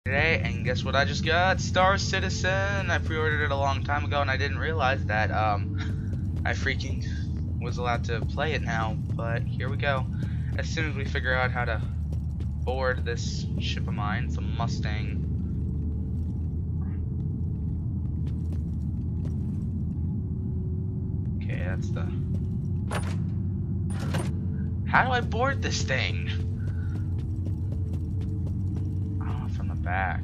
today, and guess what I just got? Star Citizen. I pre-ordered it a long time ago, and I didn't realize that I freaking was allowed to play it now. But here we go. As soon as we figure out how to board this ship of mine, it's a Mustang. Okay, that's the. How do I board this thing? From the back.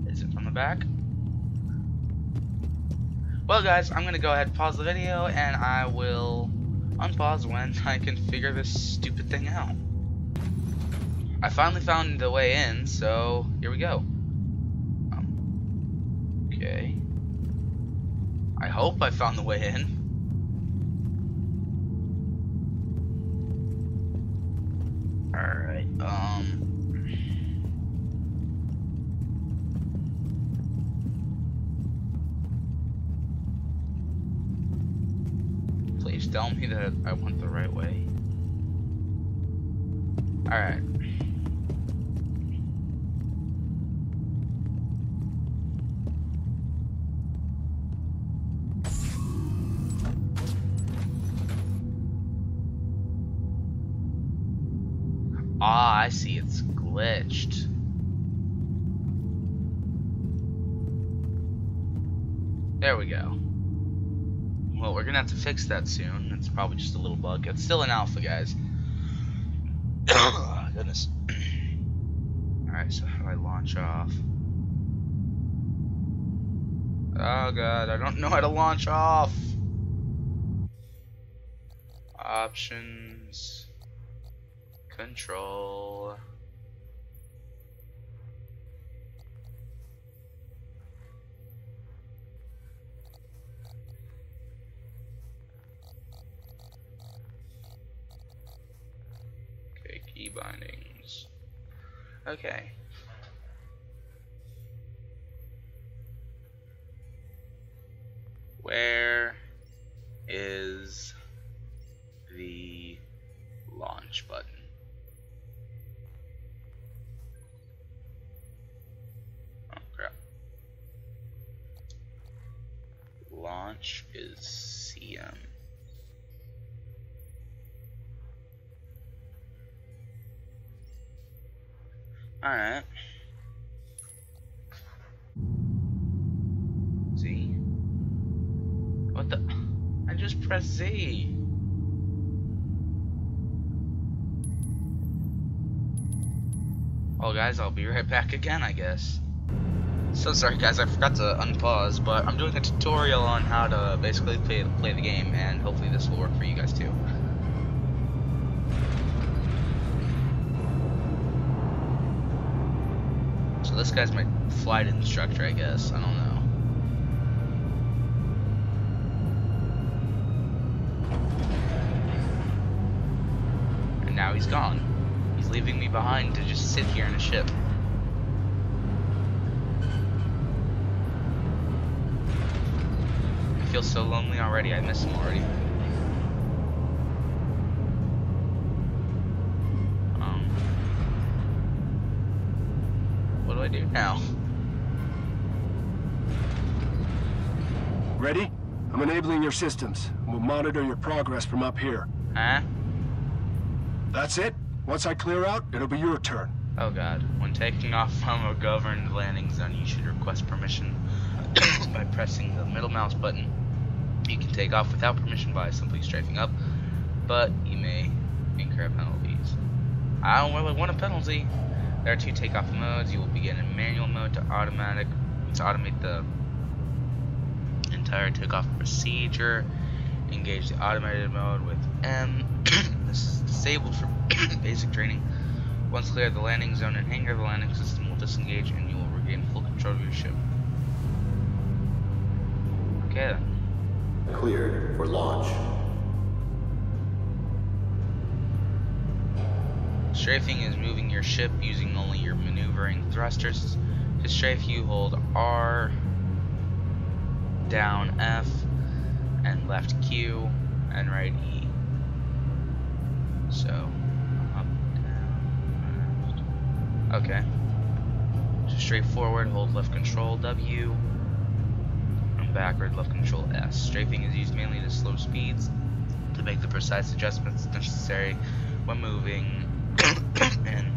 Is it from the back? Well guys, I'm gonna go ahead and pause the video and I will unpause when I can figure this stupid thing out. I finally found the way in, so here we go. Okay. I hope I found the way in. Alright, please tell me that I went the right way. Alright. Ah, I see, it's glitched. There we go. Well, we're gonna have to fix that soon. It's probably just a little bug. It's still an alpha, guys. Oh, goodness. Alright, so how do I launch off? Oh god, I don't know how to launch off. Options. Control. Okay, key bindings. Okay. Where is the launch button? Launch is CM. Alright. Z? What the? I just pressed Z. Well guys, I'll be right back again, I guess. So sorry guys, I forgot to unpause, but I'm doing a tutorial on how to basically play the game, and hopefully this will work for you guys too. So this guy's my flight instructor, I guess. I don't know. And now he's gone. He's leaving me behind to just sit here in a ship. I feel so lonely already. I miss him already. What do I do now? Ready? I'm enabling your systems. We'll monitor your progress from up here. Huh? That's it. Once I clear out, it'll be your turn. Oh god. When taking off from a governed landing zone, you should request permission by pressing the middle mouse button. You can take off without permission by simply strafing up, but you may incur penalties. I don't really want a penalty. There are two takeoff modes. You will begin in manual mode to automate the entire takeoff procedure. Engage the automated mode with M. This is disabled for basic training. Once clear the landing zone and hangar, the landing system will disengage and you will regain full control of your ship. Okay then. Cleared for launch. Strafing is moving your ship using only your maneuvering thrusters. To strafe, you hold R, down F, and left Q, and right E. So, up, down, left. Okay. So straight forward, hold left control W, and backward left control S. Strafing is used mainly to slow speeds to make the precise adjustments necessary when moving and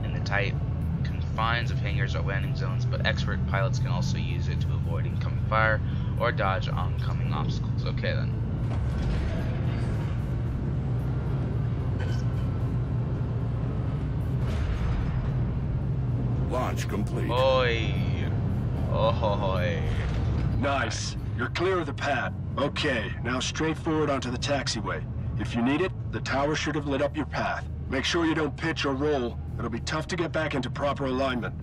in the tight confines of hangars or landing zones, but expert pilots can also use it to avoid incoming fire or dodge oncoming obstacles. Okay then. Launch complete. Oi. Oi. Nice. You're clear of the pad. Okay, now straight forward onto the taxiway. If you need it, the tower should have lit up your path. Make sure you don't pitch or roll. It'll be tough to get back into proper alignment.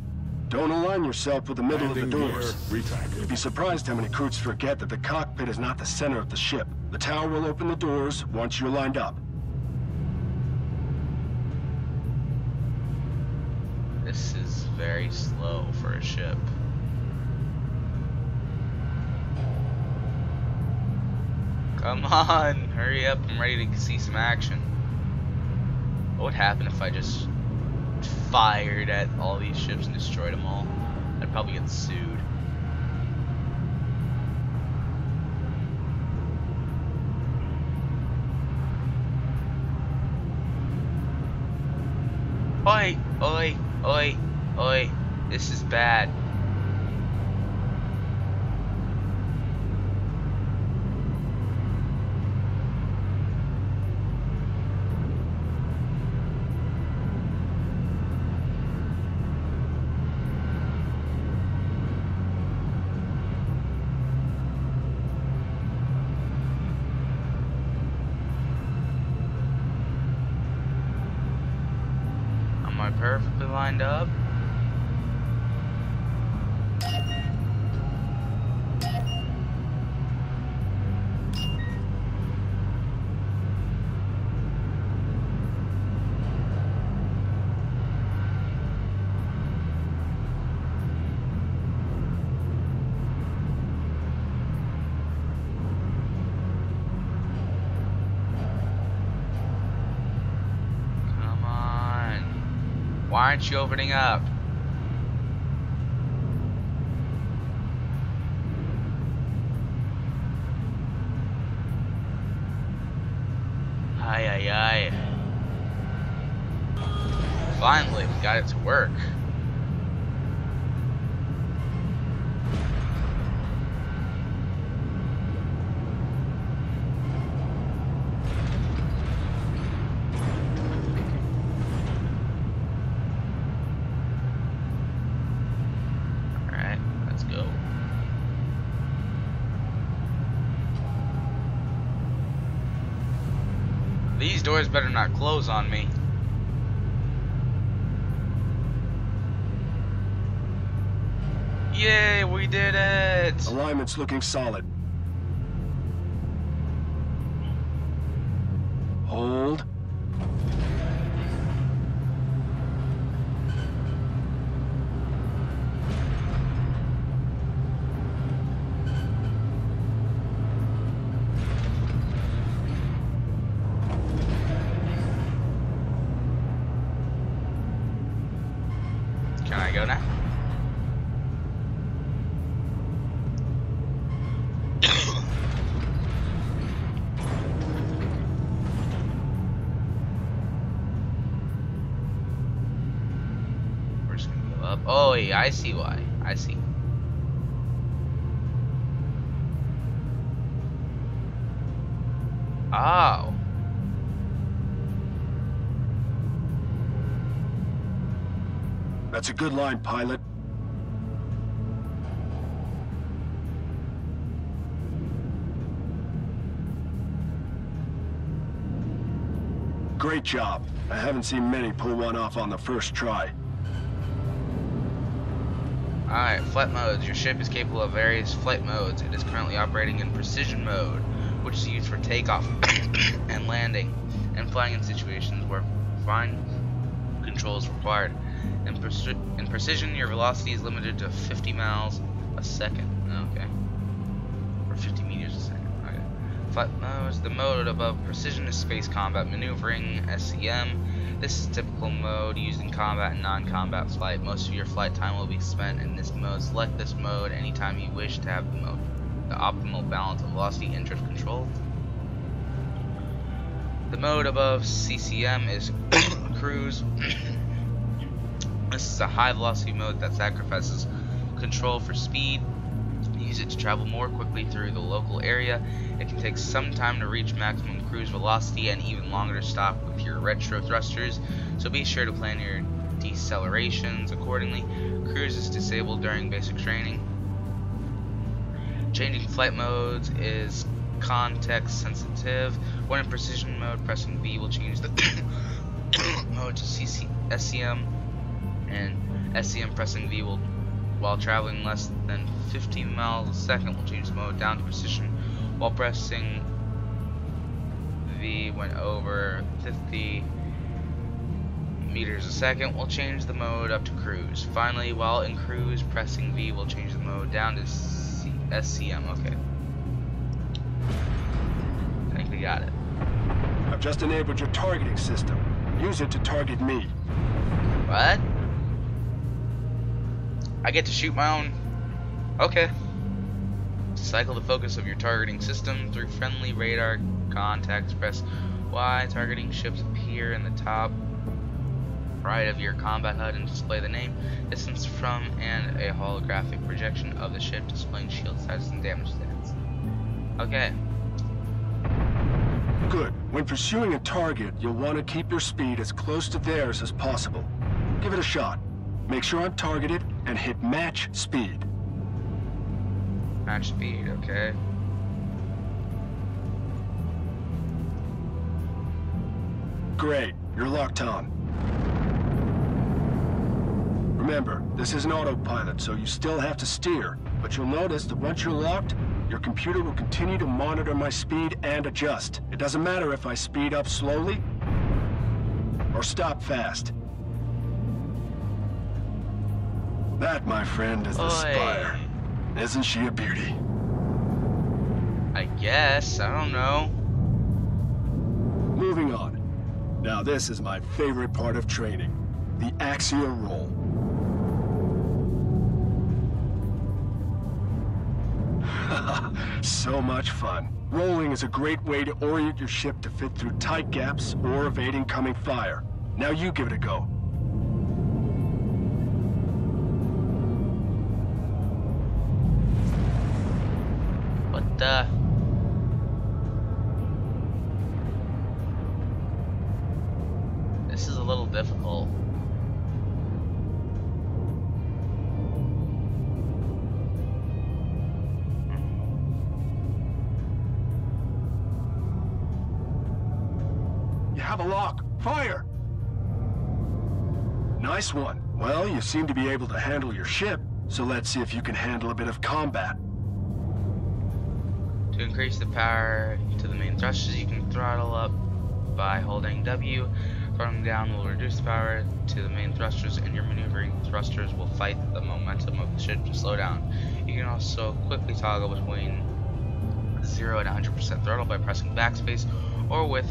Don't align yourself with the middle of the doors. You'd be surprised how many crews forget that the cockpit is not the center of the ship. The tower will open the doors once you're lined up. This is very slow for a ship. Come on, hurry up, I'm ready to see some action. What would happen if I just fired at all these ships and destroyed them all? I'd probably get sued. Oi, oi, oi, oi, this is bad. Am I perfectly lined up? Why aren't you opening up? Aye, aye, aye. Finally, we got it to work. These doors better not close on me. Yay, we did it! Alignment's looking solid. Hold. Can I go now? We're just gonna go up. Oh, yeah, I see why. I see. Oh. That's a good line, pilot. Great job. I haven't seen many pull one off on the first try. Alright, flight modes. Your ship is capable of various flight modes. It is currently operating in precision mode, which is used for takeoff and landing, and flying in situations where fine control is required. In precision, your velocity is limited to 50 miles a second. Okay. Or 50 meters a second. Okay. Flight modes. The mode above precision is space combat maneuvering, SCM. This is typical mode used in combat and non-combat flight. Most of your flight time will be spent in this mode. Select this mode anytime you wish to have the optimal balance of velocity and drift control. The mode above CCM is cruise. This is a high velocity mode that sacrifices control for speed. Use it to travel more quickly through the local area. It can take some time to reach maximum cruise velocity and even longer to stop with your retro thrusters, so be sure to plan your decelerations accordingly. Cruise is disabled during basic training. Changing flight modes is context sensitive. When in precision mode, pressing V will change the mode to SCM, and SCM pressing V will, while traveling less than 15 miles a second, will change the mode down to precision, while pressing V when over 50 meters a second will change the mode up to cruise. Finally, while in cruise, pressing V will change the mode down to SCM. Okay. I think we got it. I've just enabled your targeting system. Use it to target me. What? I get to shoot my own? Okay. Cycle the focus of your targeting system through friendly radar contacts. Press Y. Targeting ships appear in the top right of your combat HUD and display the name, distance from, and a holographic projection of the ship displaying shield status and damage stats. Okay. Good. When pursuing a target, you'll want to keep your speed as close to theirs as possible. Give it a shot. Make sure I'm targeted and hit match speed. Match speed, okay. Great. You're locked on. Remember, this is an autopilot, so you still have to steer. But you'll notice that once you're locked, your computer will continue to monitor my speed and adjust. It doesn't matter if I speed up slowly or stop fast. That, my friend, is the Spire. Isn't she a beauty? I guess. I don't know. Moving on. Now this is my favorite part of training. The axial roll. So much fun. Rolling is a great way to orient your ship to fit through tight gaps or evade incoming fire. Now you give it a go. What the? This is a little difficult. Have a lock. Fire! Nice one. Well, you seem to be able to handle your ship, so let's see if you can handle a bit of combat. To increase the power to the main thrusters, you can throttle up by holding W. Throttling down will reduce the power to the main thrusters, and your maneuvering thrusters will fight the momentum of the ship to slow down. You can also quickly toggle between 0 and 100% throttle by pressing backspace, or with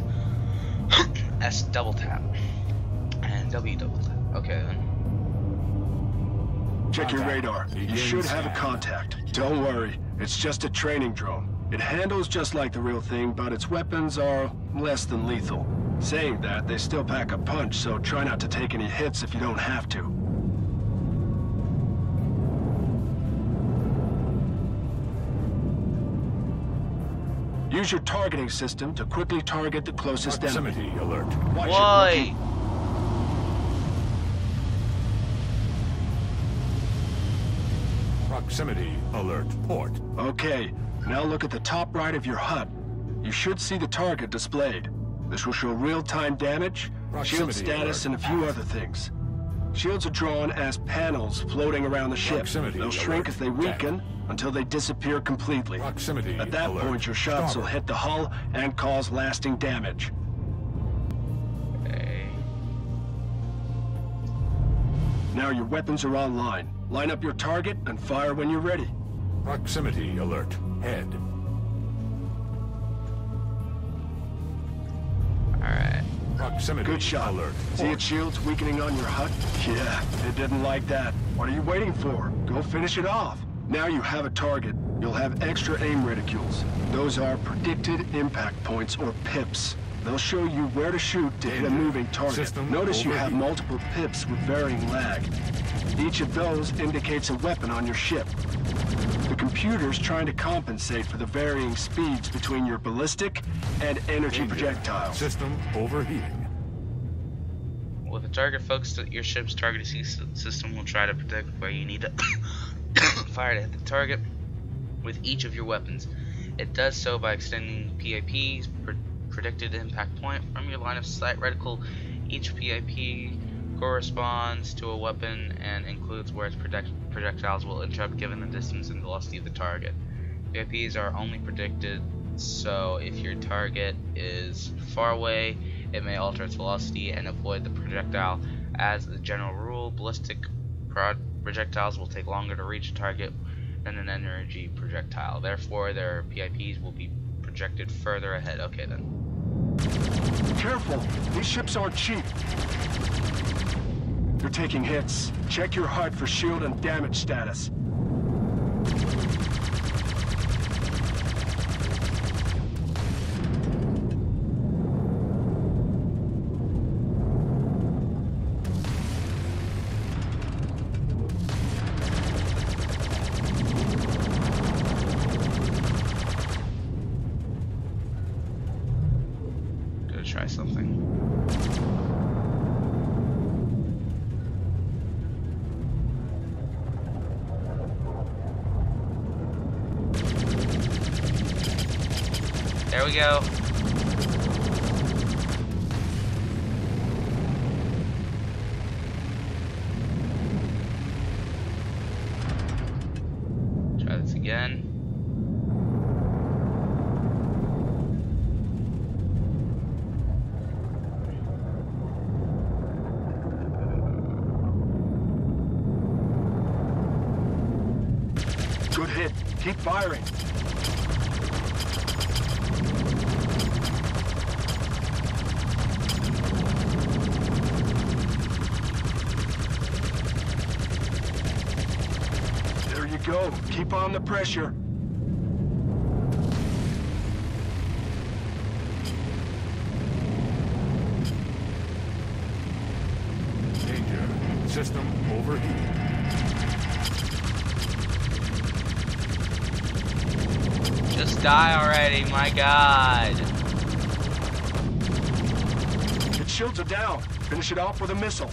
S double tap and W double tap. Okay then. Check your radar. You should have a contact. Don't worry, it's just a training drone. It handles just like the real thing, but its weapons are less than lethal. Saying that, they still pack a punch, so try not to take any hits if you don't have to. Use your targeting system to quickly target the closest enemy. Proximity alert. Watch it, Why? rookie. Proximity alert. Port. Okay, now look at the top right of your HUD. You should see the target displayed. This will show real-time damage, shield Proximity status, alert. and a few other things. Shields are drawn as panels floating around the ship. Proximity They'll shrink alert. as they weaken until they disappear completely. Proximity At that alert. point, your shots will Starboard. hit the hull and cause lasting damage. Okay. Now your weapons are online. Line up your target and fire when you're ready. Proximity alert. Head. Alright. Proximity Good shot. alert. See its shields weakening on your hut? Yeah, it didn't like that. What are you waiting for? Go finish it off. Now you have a target. You'll have extra aim reticules. Those are predicted impact points, or pips. They'll show you where to shoot to hit a moving target. System Notice you have overheat. multiple pips with varying lag. Each of those indicates a weapon on your ship. The computer's trying to compensate for the varying speeds between your ballistic and energy Danger. projectiles. System overheating. With a target focused at your ship's targeting system will try to predict where you need to fire to hit the target with each of your weapons. It does so by extending PIP's predicted impact point from your line of sight reticle. Each PIP corresponds to a weapon and includes where its projectiles will interrupt given the distance and velocity of the target. PIPs are only predicted, so if your target is far away, it may alter its velocity and avoid the projectile. As a general rule, ballistic projectiles will take longer to reach a target than an energy projectile. Therefore, their PIPs will be projected further ahead. Okay then. Careful! These ships aren't cheap. You're taking hits. Check your HUD for shield and damage status. Gonna try something. There we go. Try this again. Good hit. Keep firing. There you go. Keep on the pressure. Danger. System overheating. Just die already, my god. Its shields are down. Finish it off with a missile.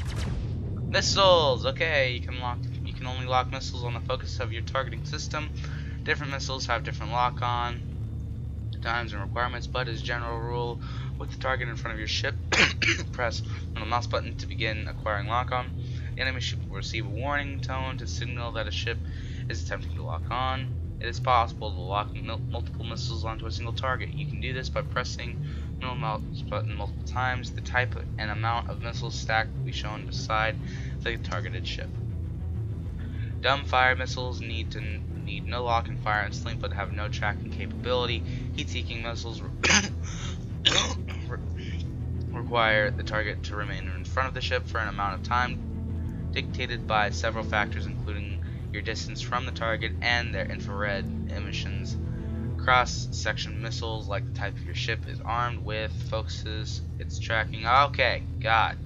Missiles. Okay, you can only lock missiles on the focus of your targeting system. Different missiles have different lock-on times and requirements, but as a general rule, with the target in front of your ship, press on the mouse button to begin acquiring lock-on. The enemy ship will receive a warning tone to signal that a ship is attempting to lock on. It is possible to lock multiple missiles onto a single target. You can do this by pressing the middle mouse button multiple times. The type and amount of missiles stacked will be shown beside the targeted ship. Dumbfire missiles need no lock and fire instantly, but have no tracking capability. Heat-seeking missiles require the target to remain in front of the ship for an amount of time dictated by several factors, including your distance from the target and their infrared emissions. Cross-section missiles, like the type of your ship is armed with, focuses its tracking. Okay, God,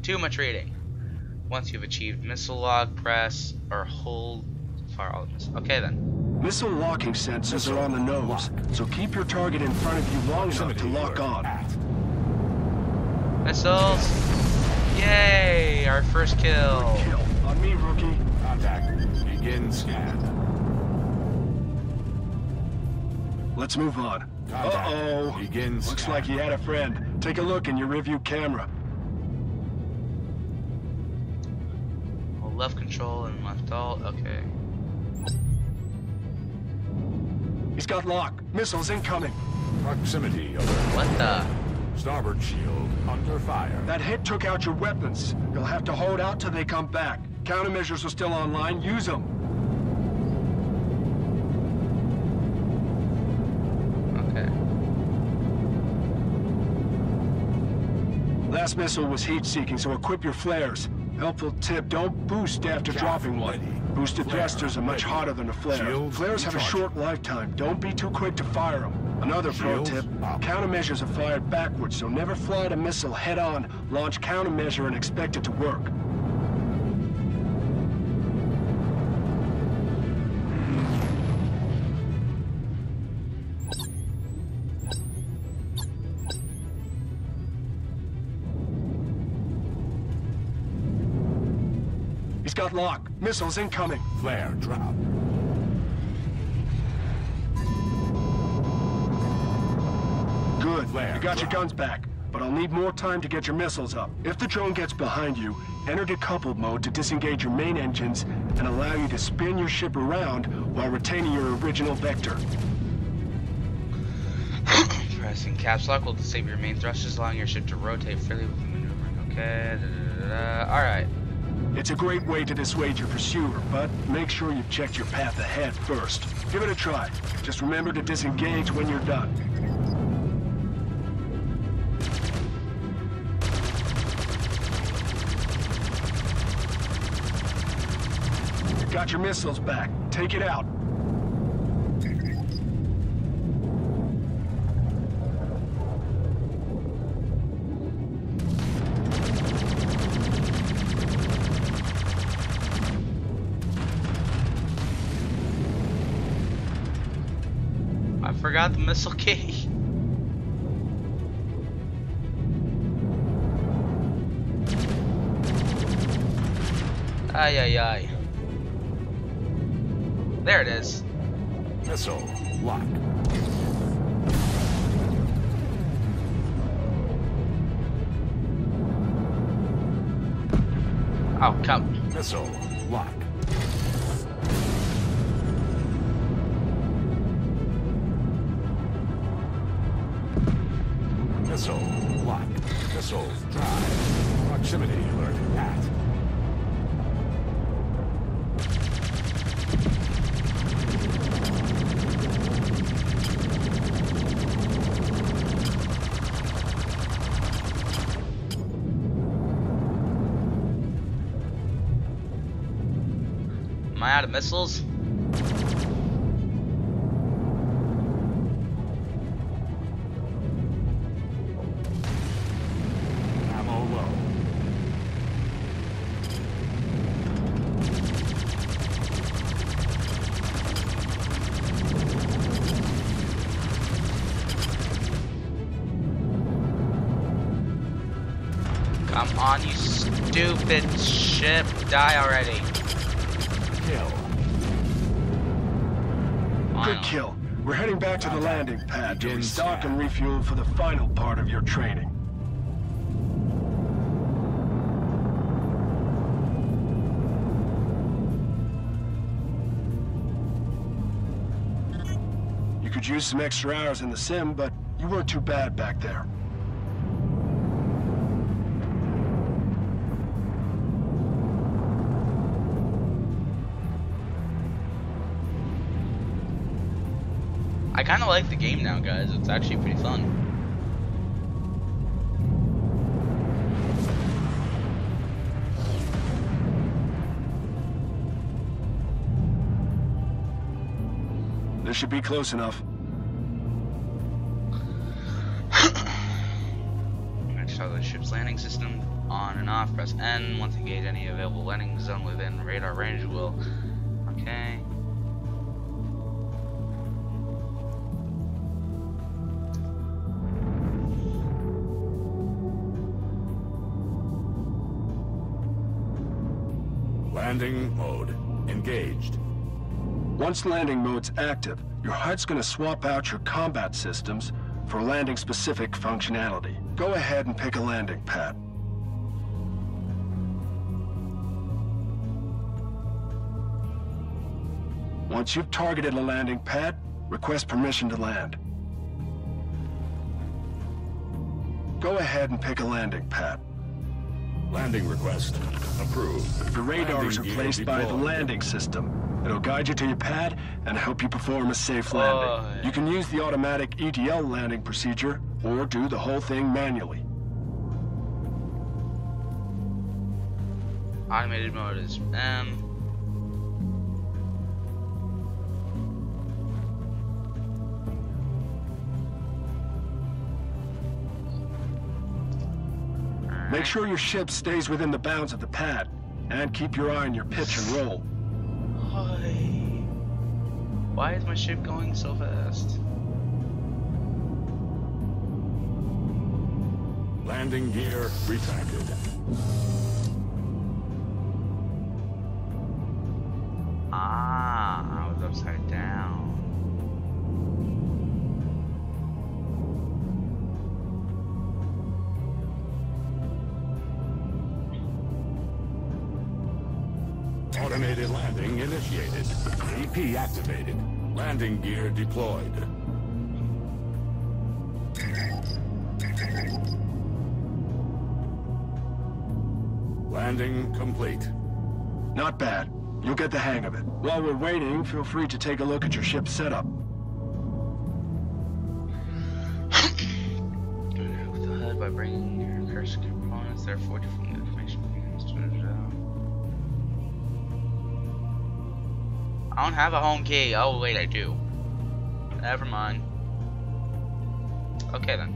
too much reading. Once you've achieved missile lock, press or hold to fire all the missiles. Okay then. Missile locking sensors are on the nose, so keep your target in front of you long enough to lock on. Missiles. Yay! Our first kill. Kill. On me, rookie. Contact. Begin scan. Let's move on. Contact. Uh-oh. Begin Looks scan. like you had a friend. Take a look in your review camera. Hold left control and left alt. Okay. He's got lock. Missiles incoming. Proximity alert. What the? Starboard shield under fire. That hit took out your weapons. You'll have to hold out till they come back. Countermeasures are still online. Use them. Okay. last missile was heat-seeking, so equip your flares. Helpful tip, don't boost after dropping one. Boosted thrusters are much hotter than a flare. Flares have a short lifetime. Don't be too quick to fire them. Another pro tip, countermeasures are fired backwards, so never fly at a missile head-on. Launch countermeasure and expect it to work. He's got lock. Missiles incoming. Flare drop. Good. Flare You got your drop. guns back, but I'll need more time to get your missiles up. If the drone gets behind you, enter decoupled mode to disengage your main engines and allow you to spin your ship around while retaining your original vector. Pressing caps lock will disable your main thrusters, allowing your ship to rotate freely with maneuvering. Okay. Alright. It's a great way to dissuade your pursuer, but make sure you've checked your path ahead first. Give it a try. Just remember to disengage when you're done. Got your missiles back. Take it out. I forgot the missile key. Ay, ay, ay. There it is. Missile lock. Oh, come. Missile lock. Missile lock. Missiles drive. Proximity alert at. Am I out of missiles? Ammo low. Come on, you stupid ship. Die already. Kill. Good Finally. kill. We're heading back to the landing pad to Begin restock scan. and refuel for the final part of your training. You could use some extra hours in the sim, but you weren't too bad back there. I kind of like the game now, guys. It's actually pretty fun. This should be close enough. Toggle the ship's landing system on and off. Press N. Once engage any available landing zone within radar range will. Okay. Landing mode engaged. Once landing mode's active, your HUD's gonna swap out your combat systems for landing-specific functionality. Go ahead and pick a landing pad. Once you've targeted a landing pad, request permission to land. Go ahead and pick a landing pad. Landing request approved. Your radars are Landing gear placed by the deployed. landing system. It'll guide you to your pad and help you perform a safe landing. Oh, You can use the automatic ETL landing procedure or do the whole thing manually. Automated mode is M. Make sure your ship stays within the bounds of the pad, and keep your eye on your pitch and roll. Why is my ship going so fast? Landing gear retracted. Ah, I was upside down. Automated landing initiated. EP activated. Landing gear deployed. Landing complete. Not bad. You'll get the hang of it. While we're waiting, feel free to take a look at your ship's setup. With the HUD by bringing your cursor components, therefore different information. I don't have a home key. Oh wait, I do. Never mind. Okay then.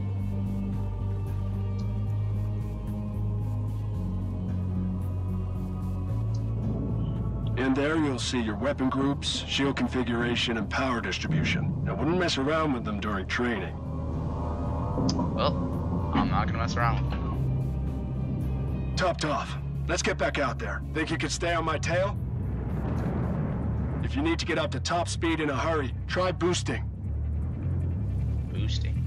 In there, you'll see your weapon groups, shield configuration, and power distribution. Now, wouldn't mess around with them during training. Well, I'm not gonna mess around with them. Topped off. Let's get back out there. Think you could stay on my tail? If you need to get up to top speed in a hurry, try boosting. Boosting.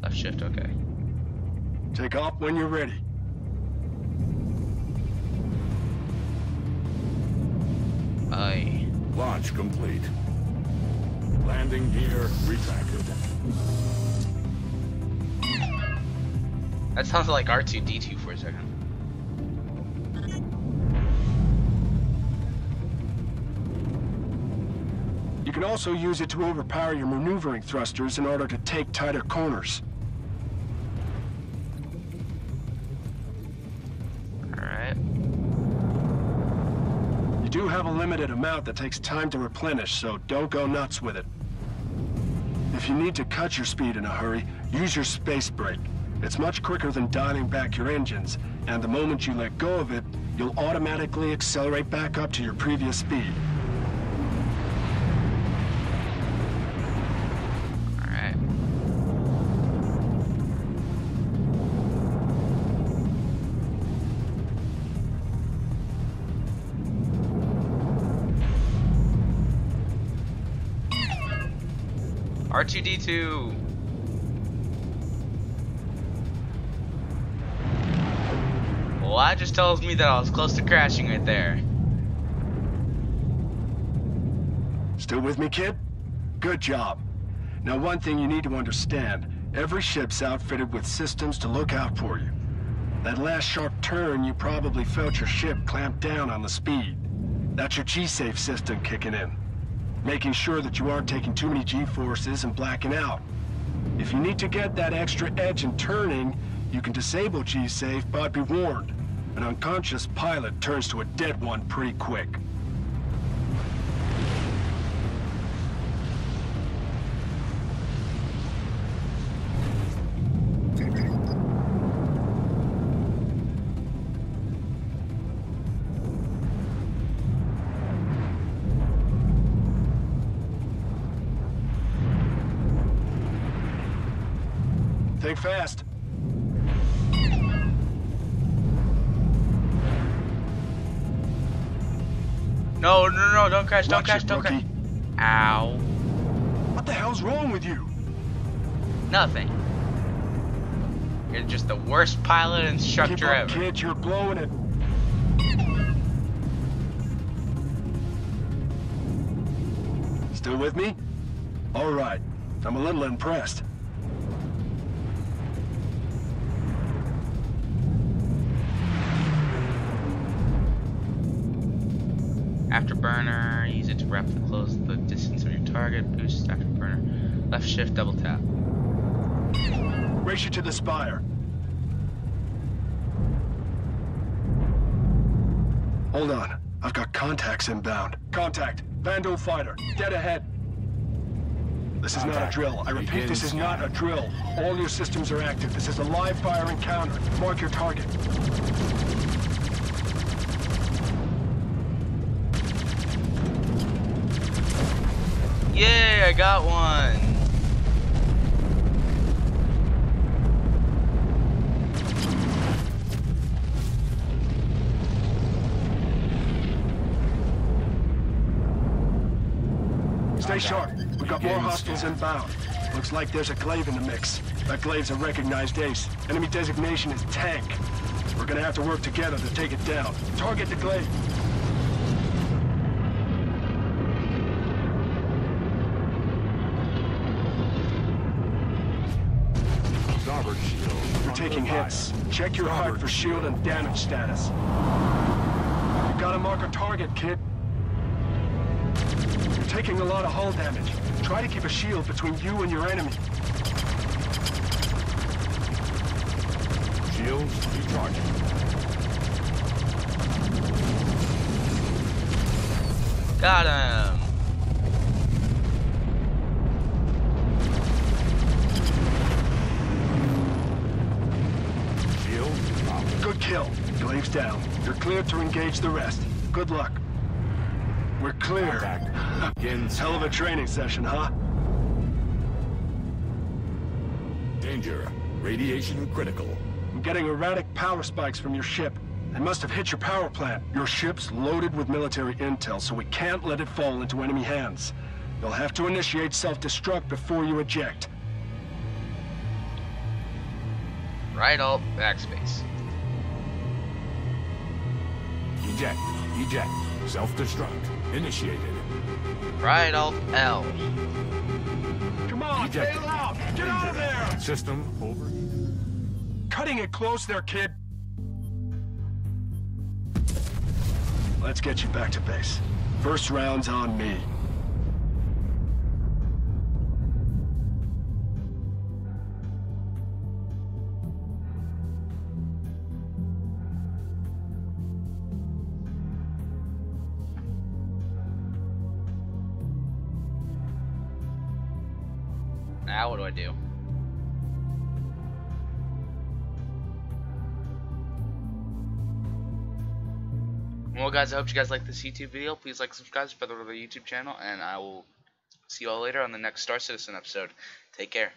Left shift, okay. Take off when you're ready. Aye. Launch complete. Landing gear retracted. That sounds like R2-D2 for a second. You can also use it to overpower your maneuvering thrusters in order to take tighter corners. Alright. You do have a limited amount that takes time to replenish, so don't go nuts with it. If you need to cut your speed in a hurry, use your space brake. It's much quicker than dialing back your engines, and the moment you let go of it, you'll automatically accelerate back up to your previous speed. Alright. R2-D2. Well, that just tells me that I was close to crashing right there. Still with me, kid? Good job. Now, one thing you need to understand, every ship's outfitted with systems to look out for you. That last sharp turn, you probably felt your ship clamp down on the speed. That's your G-safe system kicking in, making sure that you aren't taking too many G-forces and blacking out. If you need to get that extra edge in turning, you can disable G-safe, but be warned. An unconscious pilot turns to a dead one pretty quick. Think fast. No, no, no, don't crash, don't Watch crash, it, don't crash. rookie. Ow. What the hell's wrong with you? Nothing. You're just the worst pilot Keep instructor up, ever. kid, you're blowing it. Still with me? All right. I'm a little impressed. Afterburner, use it to rapidly close the distance of your target. Boost afterburner. Left shift, double tap. Race you to the spire. Hold on. I've got contacts inbound. Contact. Vandal fighter. Dead ahead. This is not a drill. I repeat, this is not a drill. All your systems are active. This is a live fire encounter. Mark your target. Yay, I got one. Stay sharp. We've got more hostiles inbound. Looks like there's a glaive in the mix. That glaive's a recognized ace. Enemy designation is tank. We're gonna have to work together to take it down. Target the glaive. Starboard shield. You're taking hits. Check your HUD for shield and damage status. You gotta mark a target, kid. You're taking a lot of hull damage. Try to keep a shield between you and your enemy. Shields recharging. Got him. Shield up. Good kill. Glaive's down. You're cleared to engage the rest. Good luck. We're clear. Contact. Begins. Hell of a training session, huh? Danger. Radiation critical. I'm getting erratic power spikes from your ship. They must have hit your power plant. Your ship's loaded with military intel, so we can't let it fall into enemy hands. You'll have to initiate self-destruct before you eject. Right alt, backspace. Eject. Eject. Self-destruct. Initiated. Right alt L. Come on, Ejected. bail out! Get out of there! System overheated. Cutting it close there, kid. Let's get you back to base. First round's on me. Now what do I do? Well guys, I hope you guys like this YouTube video. Please like, subscribe, spread the word of the YouTube channel, and I will see you all later on the next Star Citizen episode. Take care.